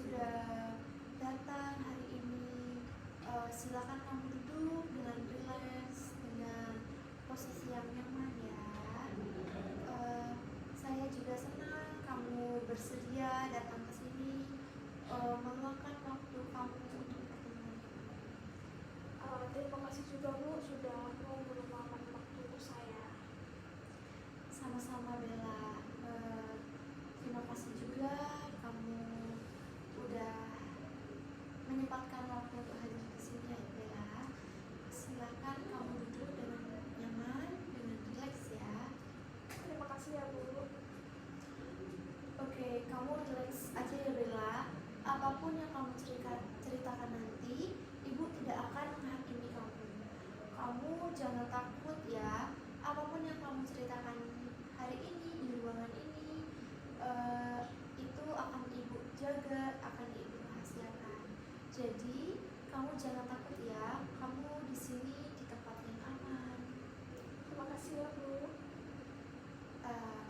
sudah datang hari ini. Silakan kamu duduk dengan rileks, dengan posisi yang nyaman ya. Saya juga senang kamu bersedia datang ke sini, meluangkan waktu kamu untuk pertemuan ini. Terima kasih juga Bu sudah mau meluangkan waktu untuk saya. Sama-sama Bella. Terima kasih juga kamu udah menyempatkan waktu untuk hadir ke sini ya Bella. Silakan kamu duduk dengan nyaman, dengan rileks ya. Terima kasih ya Bu. Oke, kamu relax aja ya Bella. Apapun yang kamu ceritakan nanti, Ibu tidak akan menghakimi kamu. Kamu jangan takut ya. Apapun yang kamu ceritakan hari ini di ruangan ini, itu akan Ibu jaga, akan Ibu rahasiakan. Jadi kamu jangan takut ya. Kamu di sini di tempat yang aman. Terima kasih ya Bu.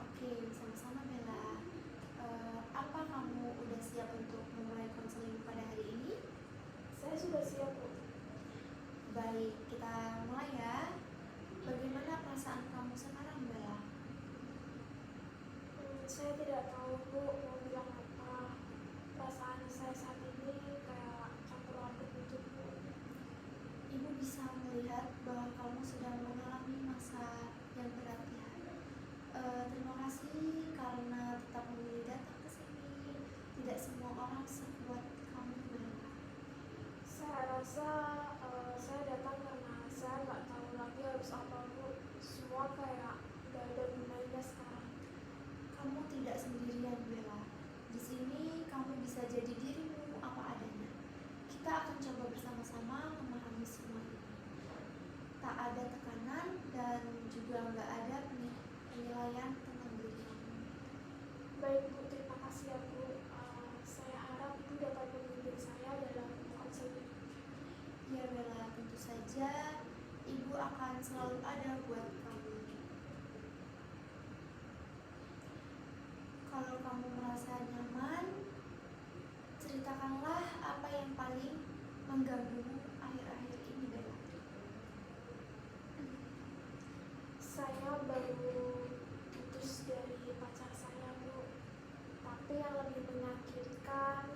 Oke, sama-sama Bella. Apa kamu udah siap untuk memulai konseling pada hari ini? Saya sudah siap Bu. Baik, kita mulai ya. Bagaimana perasaan kamu sekarang, Bella? Saya tidak tahu Bu mau bilang apa. Perasaan saya saat ini kayak campur aduk gitu Bu. Ibu bisa melihat bahwa kamu sedang mengalami masa yang berat ya. Terima kasih karena tetap memilih datang ke sini. Tidak semua orang sekuat kamu, Bella. Saya rasa saya datang karena saya nggak tahu lagi harus apa Bu. Semua kayak nggak ada gunanya sekarang. Kamu tidak sendirian, Bella. Di sini kamu bisa jadi dirimu apa adanya. Kita akan coba bersama-sama memahami semua ini. Tak ada tekanan dan juga nggak ada penilaian tentang diri kamu. Baik Bu, terima kasih ya Bu. Saya harap Ibu dapat membimbing saya dalam konseling. Ya Bella, tentu saja Ibu akan selalu ada buat kamu. Kalau kamu merasa nyaman, ceritakanlah apa yang paling mengganggumu akhir-akhir ini, Bella. Saya baru putus dari pacar saya Bu. Tapi yang lebih menyakitkan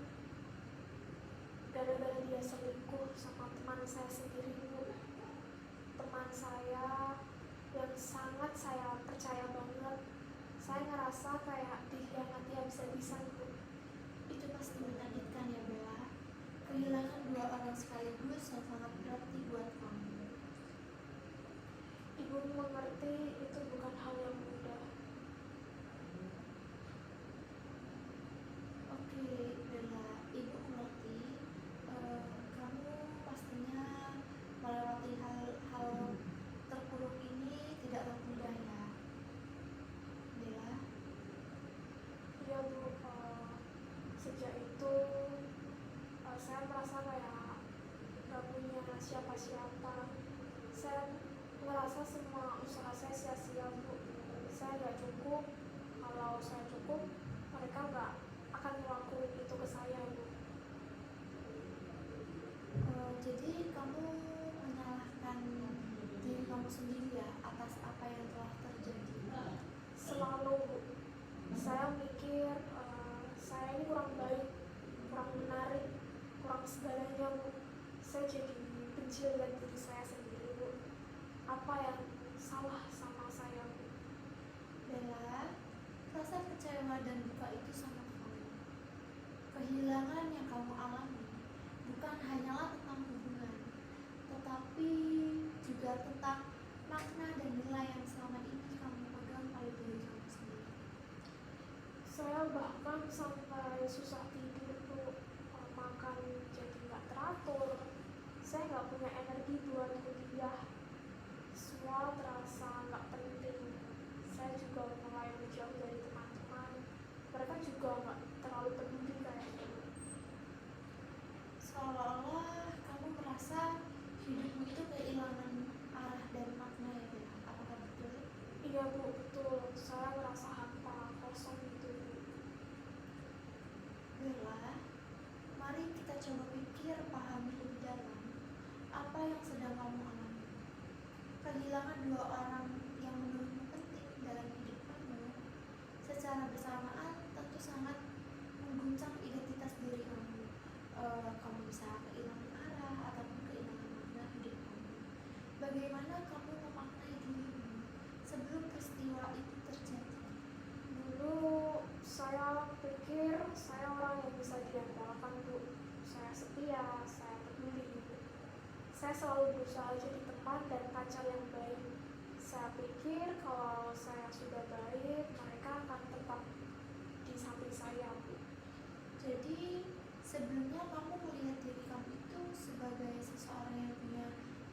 gara-gara dia selingkuh sama teman saya sendiri Bu. Teman saya yang sangat saya percaya banget. Saya ngerasa kayak dikhianati habis-habisan Bu. Itu pasti menyakitkan ya Bella. Kehilangan dua orang sekaligus yang sangat berarti buat kamu. Ibu mengerti itu bukan hal yang mudah. Oke Bella, Ibu mengerti. Kamu pastinya melewati hal terpuruk ini tidaklah mudah ya Bella. Iya Bu, sejak itu saya merasa kayak gak punya siapa-siapa. Saya merasa semua usaha saya sia-sia Bu. Saya gak cukup. Kalau saya cukup, mereka gak akan ngelakuin itu ke saya Bu. Jadi kamu menyalahkan diri kamu sendiri ya atas apa yang telah terjadi. Selalu Bu. Saya mikir saya ini kurang baik, kurang menarik, kurang segalanya Bu. Saya jadi benci dengan diri saya sendiri Bu. Apa yang salah sama saya Bu? Bella, rasa kecewa dan duka itu sangat valid. Kehilangan yang kamu alami bukan hanyalah tentang hubungan, tetapi juga tentang makna dan nilai yang selama ini kamu pegang pada diri kamu sendiri. Saya bahkan sampai susah tidur Bu. Makan jadi nggak teratur. Saya nggak punya energi buat kuliah. Semua terasa nggak penting. Saya juga mulai menjauh dari teman-teman. Mereka juga nggak terlalu peduli kayak gitu. Seolah-olah kamu merasa hidupmu itu kehilangan arah dan makna ya Bella. Apakah betul? Iya Bu, betul. Saya merasa hampa, kosong gitu Bu. Bella, kehilangan dua orang yang menurutmu penting dalam hidup kamu secara bersamaan tentu sangat mengguncang identitas diri kamu. Kamu bisa kehilangan arah ataupun kehilangan makna hidup kamu. Bagaimana kamu memaknai dirimu sebelum peristiwa itu terjadi? Dulu saya pikir saya orang yang bisa diandalkan, Bu. Saya setia, saya peduli. Saya selalu berusaha jadi teman dan pacar yang baik. Saya pikir kalau saya sudah baik, mereka akan tetap di samping saya, Bu. Jadi sebelumnya kamu melihat diri kamu itu sebagai seseorang yang punya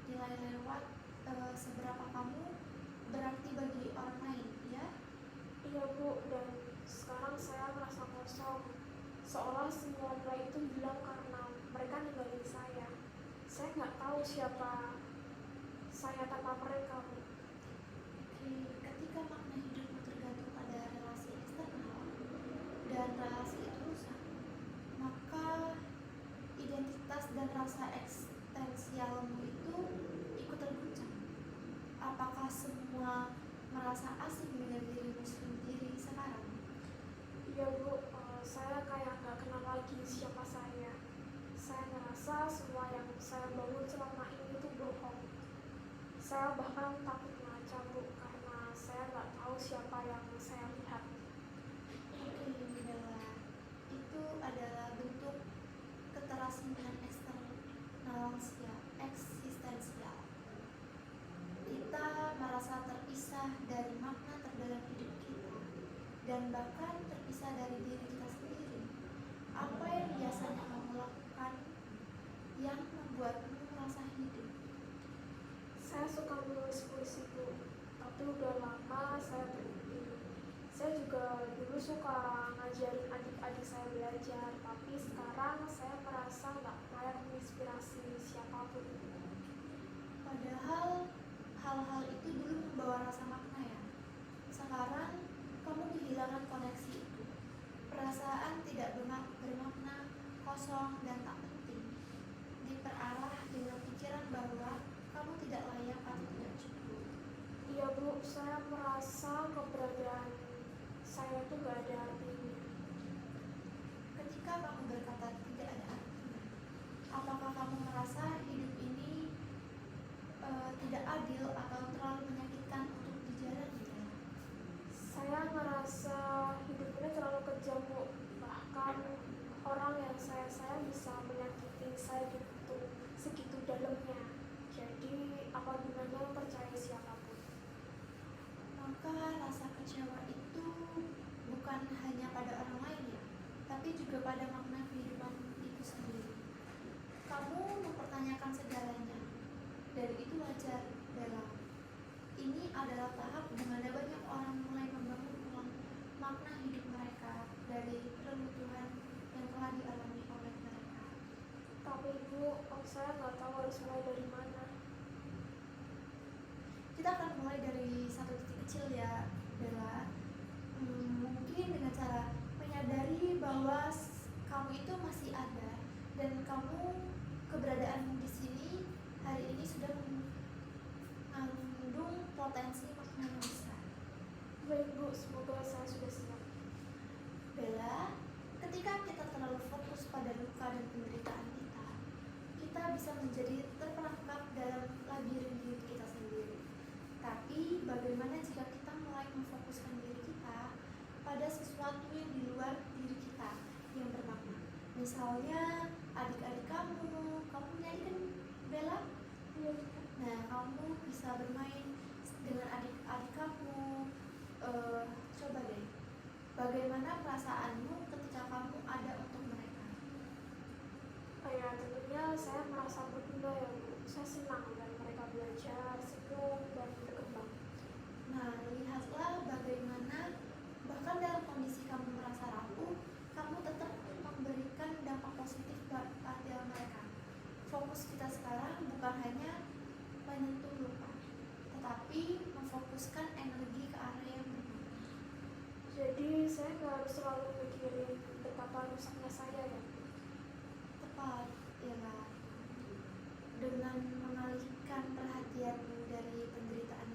nilai lewat seberapa kamu berarti bagi orang lain, ya? Iya, Bu, dan sekarang saya merasa kosong. Seolah semua nilai itu hilang karena mereka ninggalin saya. Saya nggak tahu siapa saya tanpa mereka, Bu. Oke, ketika makna hidupmu tergantung pada relasi eksternal dan relasi itu rusak, maka identitas dan rasa eksistensialmu itu ikut terguncang. Apakah semua merasa asing dengan dirimu sendiri sekarang? Iya, Bu, saya kayak nggak kenal lagi siapa saya. Saya ngerasa semua yang saya bangun selama ini itu bohong. Saya bahkan takut ngaca, Bu, karena saya nggak tahu siapa yang saya lihat. Oke, Bella, itu adalah bentuk keterasingan eksternal eksistensial. Kita merasa terpisah dari makna terdalam hidup kita dan bahkan terpisah dari diri kita sendiri. Apa yang biasanya kamu lakukan yang membuatmu merasa hidup? Saya suka menulis puisi, Bu, tapi udah lama saya berhenti. Saya juga dulu suka ngajarin adik-adik saya belajar, tapi sekarang saya merasa nggak layak menginspirasi siapapun. Padahal hal-hal itu dulu membawa rasa makna, ya. Sekarang kamu kehilangan koneksi itu. Perasaan tidak bermakna, kosong dan tak penting. Diperarah dengan pikiran bahwa kamu tidak layak atau tidak cukup. Iya, Bu, saya merasa keberadaan saya itu nggak ada artinya. Ketika kamu berkata tidak ada artinya, apakah kamu merasa hidup ini tidak adil atau terlalu menyakitkan untuk dijalani? Saya ngerasa hidup ini terlalu kejam, Bu. Bahkan orang yang saya sayang bisa menyakiti saya gitu, segitu dalamnya. Jadi apa gunanya percaya siapapun? Maka rasa kecewa itu bukan hanya pada orang lain, ya, tapi juga pada makna kehidupan itu sendiri. Kamu mempertanyakan segalanya, dan itu wajar, Bella. Ini adalah tahap di mana banyak orang mulai membangun ulang makna hidup mereka dari reruntuhan yang telah dialami oleh mereka. Tapi Ibu, saya nggak tahu harus mulai dari mana. Kita akan mulai dari satu titik kecil, ya, Bella. Mungkin dengan cara menyadari bahwa kamu itu masih ada dan kamu keberadaanmu di sini hari ini sudah mengandung potensi makna yang besar. Baik, Bu, semoga saya sudah siap. Bella, ketika kita terlalu fokus pada luka dan penderitaan kita bisa menjadi terperangkap dalam labirin diri kita sendiri. Tapi bagaimana jika kita mulai memfokuskan diri kita pada sesuatu yang di luar diri kita yang bermakna? Misalnya adik-adik kamu punya adik kan, Bella? Iya. Nah, kamu bisa bermain dengan adik-adik kamu. Coba deh, bagaimana perasaanmu ketika kamu ada untuk mereka? Ya, tentunya saya merasa berguna, ya, Bu. Saya senang dan mereka belajar, senyum, dan berkembang. Nah, lihatlah bagaimana bahkan dalam kondisi kamu merasa rapuh, kamu tetap memberikan dampak positif pada mereka. Fokus kita sekarang bukan hanya menyentuh luka, tetapi memfokuskan energi ke arah yang benar. Jadi saya nggak harus selalu mikirin betapa rusaknya saya, ya. Tepat, ya. Dengan mengalihkan perhatianmu dari penderitaan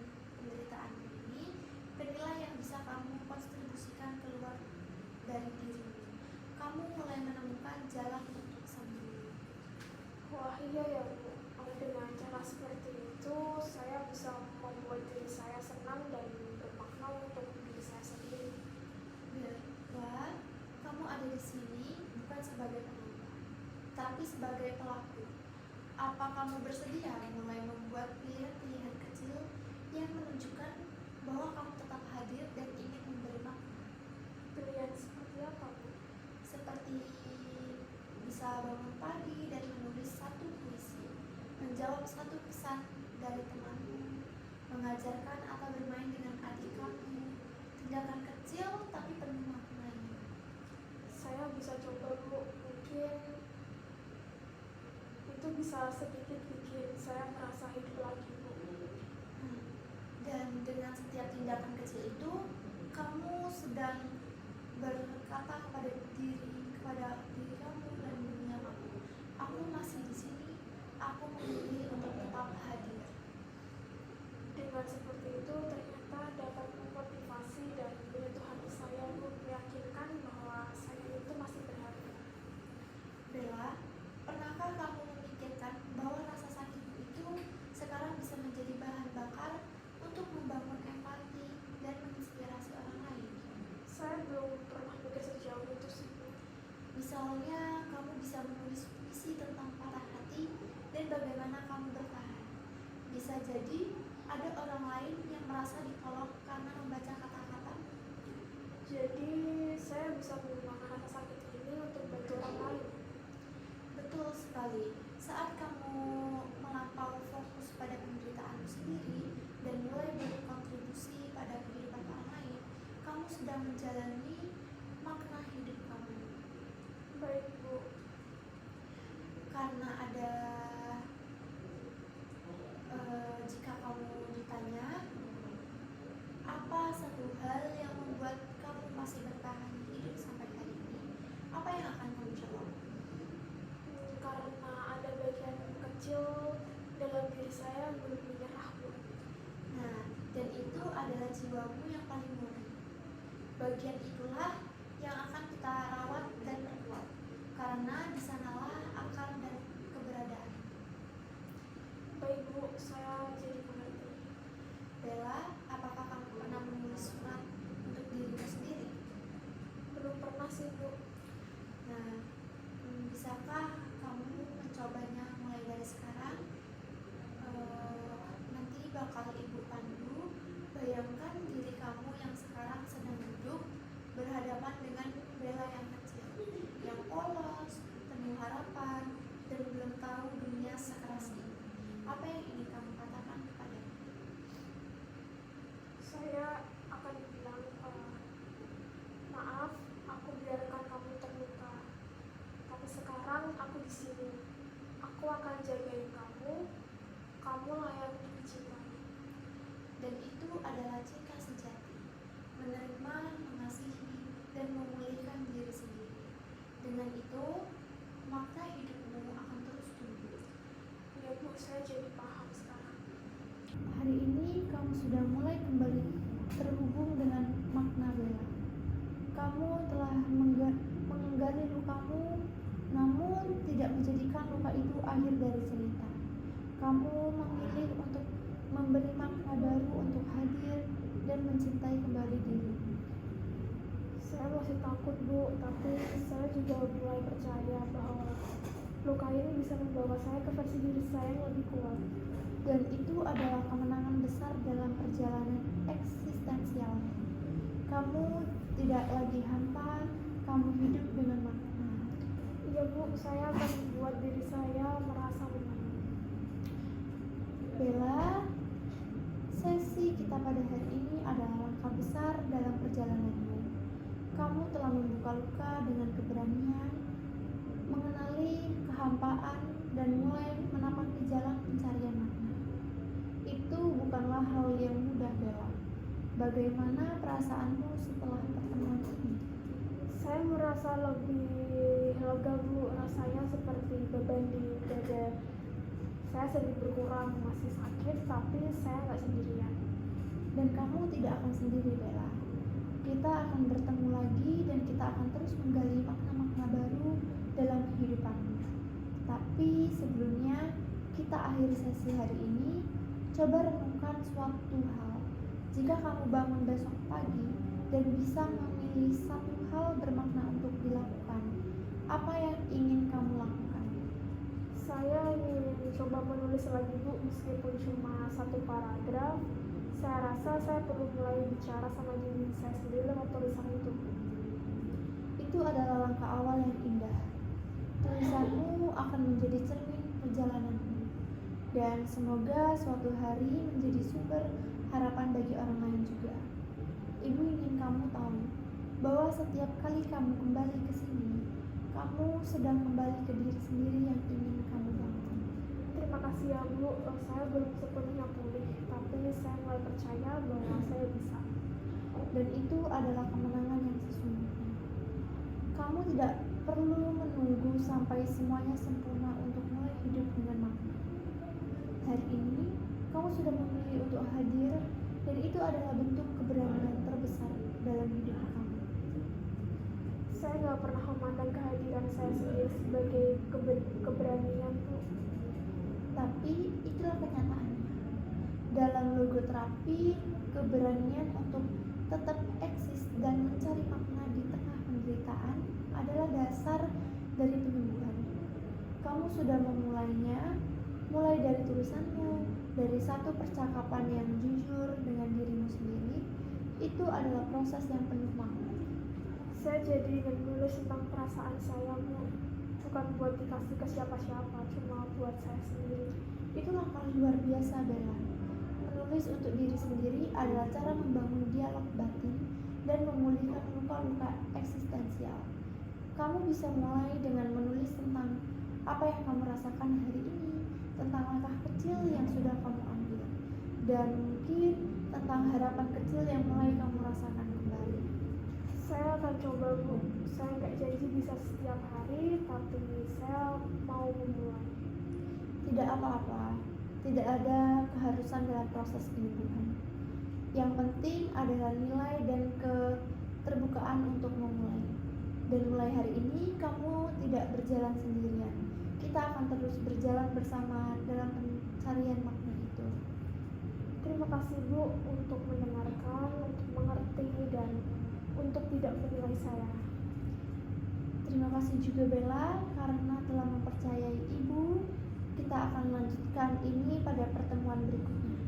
sebagai pelaku. Apa kamu bersedia mulai membuat pilihan-pilihan kecil yang menunjukkan bahwa kamu tetap hadir dan ingin memberi makna? Pilihan seperti apa, Bu? Seperti bisa bangun pagi dan menulis satu puisi, menjawab satu pesan dari temanmu, mengajarkan atau bermain dengan adik kamu. Tindakan kecil tapi penuh maknanya. Saya bisa coba, Bu. Mungkin itu bisa sedikit bikin saya merasa hidup lagi, Bu. Dan dengan setiap tindakan kecil itu, kamu sedang berkata kepada diri kamu dan dunia kamu, aku masih di sini, aku memilih untuk tetap hadir. Dengan seperti itu ternyata dapat memotivasi dan menyentuh hati saya, Bu, meyakinkan bahwa saya itu masih berharga. Bella, pernahkah kamu memikirkan bahwa rasa sakitmu itu sekarang bisa menjadi bahan bakar untuk membangun empati dan menginspirasi orang lain? Saya belum pernah pikir sejauh itu sih, Bu. Misalnya, kamu bisa menulis puisi tentang patah hati dan bagaimana kamu bertahan. Bisa jadi ada orang lain yang merasa ditolong karena membaca kata-katamu. Jadi saya bisa menggunakan rasa sakit ini untuk bantu orang lain. Betul sekali. Saat kamu melampau fokus pada penderitaanmu sendiri dan mulai berkontribusi pada kehidupan orang lain, kamu sedang menjalani makna hidup kamu. Baik, Bu. Karena ada jika kamu ditanya apa satu hal yang membuat kamu masih bertahan hidup sampai hari ini, apa yang akan kamu jawab? Karena ada bagian kecil dalam diri saya yang belum menyerah, Bu. Nah, dan itu adalah jiwamu yang paling murni. Bagian itulah yang akan kita rawat dan perkuat, karena di sanalah akar dan keberadaan. Baik, Bu, saya jadi mengerti. Bella, apakah kamu pernah menulis surat untuk dirimu sendiri? Belum pernah sih, Bu. Nah, bisakah kamu mencobanya mulai dari sekarang? Nanti bakal Ibu pandu. Bayangkan diri kamu yang sekarang sedang duduk berhadapan dengan Bella yang kecil, yang polos, penuh harapan, dan belum tahu dunia sekeras ini. Apa yang ingin kamu katakan kepadanya? Saya akan bilang, maaf, aku biarkan kamu terluka. Tapi sekarang aku di sini. Aku akan jagain kamu. Kamu layak dicintai. Dan itu adalah cinta sejati, menerima, mengasihi, dan memulihkan diri sendiri. Dengan itu, makna hidupmu akan terus tumbuh. Ya, Bu, saya jadi paham sekarang. Hari ini kamu sudah mulai kembali terhubung dengan makna Bella. Kamu telah menggali lukamu, namun tidak menjadikan luka itu akhir dari cerita. Kamu memilih untuk memberi makna baru untuk hadir dan mencintai kembali diri. Saya masih takut, Bu, tapi saya juga mulai percaya bahwa luka ini bisa membawa saya ke versi diri saya yang lebih kuat. Dan itu adalah kemenangan besar dalam perjalanan eksistensial. Kamu tidak lagi hampa, kamu hidup dengan makna. Iya, Bu, saya akan membuat diri saya merasa menang. Bella, sesi kita pada hari ini adalah langkah besar dalam perjalananmu. Kamu telah membuka luka dengan keberanian, mengenali kehampaan, dan mulai menapaki jalan pencarian makna. Itu bukanlah hal yang mudah, Bella. Bagaimana perasaanmu setelah pertemuan ini? Saya merasa lebih lega, Bu. Rasanya seperti beban di dada saya sedikit berkurang. Masih sakit, tapi saya nggak sendirian. Dan kamu tidak akan sendiri, Bella. Kita akan bertemu lagi dan kita akan terus menggali makna-makna baru dalam kehidupanmu. Tapi sebelumnya kita akhiri sesi hari ini, coba renungkan suatu hal. Jika kamu bangun besok pagi dan bisa memilih satu hal bermakna untuk dilakukan, apa yang ingin kamu lakukan? Saya ingin coba menulis lagi Bu, meskipun cuma satu paragraf. Saya rasa saya perlu mulai bicara sama diri saya sendiri lewat tulisan itu. Itu adalah langkah awal yang indah. Tulisanmu akan menjadi cermin perjalananmu, dan semoga suatu hari menjadi sumber harapan bagi orang lain juga. Ibu ingin kamu tahu bahwa setiap kali kamu kembali ke sini, kamu sedang kembali ke diri sendiri yang ingin kamu bangun. Terima kasih ya Bu, saya belum sepenuhnya pulih, tapi saya mulai percaya bahwa saya bisa. Dan itu adalah kemenangan yang sesungguhnya. Kamu tidak perlu menunggu sampai semuanya sempurna untuk mulai hidup dengan makna. Hari ini, kamu sudah memilih untuk hadir, dan itu adalah bentuk keberanian terbesar dalam hidup kamu. Saya nggak pernah memandang kehadiran saya sendiri sebagai keberanian Bu. Tapi itulah kenyataannya. Dalam logoterapi, keberanian untuk tetap eksis dan mencari makna di tengah penderitaan adalah dasar dari penyembuhan. Kamu sudah memulainya, mulai dari tulisanmu, dari satu percakapan yang jujur dengan dirimu sendiri. Itu adalah proses yang penuh makna. Saya jadi ingin menulis tentang perasaan saya Bu, bukan buat dikasih ke siapa-siapa, cuma buat saya sendiri. Itu langkah luar biasa, Bella. Menulis untuk diri sendiri adalah cara membangun dialog batin dan memulihkan luka-luka eksistensial. Kamu bisa mulai dengan menulis tentang apa yang kamu rasakan hari ini, tentang langkah kecil yang sudah kamu ambil, dan mungkin tentang harapan kecil yang mulai kamu rasakan kembali. Saya akan coba Bu, saya nggak janji bisa setiap hari, tapi saya mau memulai. Tidak apa-apa, tidak ada keharusan dalam proses penyembuhan. Yang penting adalah nilai dan keterbukaan untuk memulai. Dan mulai hari ini kamu tidak berjalan sendirian. Kita akan terus berjalan bersama dalam pencarian makna itu. Terima kasih Bu untuk mendengarkan, untuk mengerti, dan untuk tidak menilai saya. Terima kasih juga Bella karena telah mempercayai Ibu. Kita akan melanjutkan ini pada pertemuan berikutnya.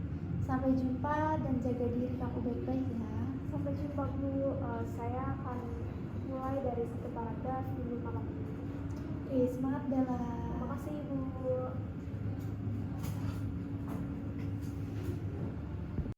Sampai jumpa dan jaga diri kamu baik-baik ya. Sampai jumpa Bu, saya akan mulai dari satu paragraf minggu malam. Oke, semangat Bella. Terima kasih Bu.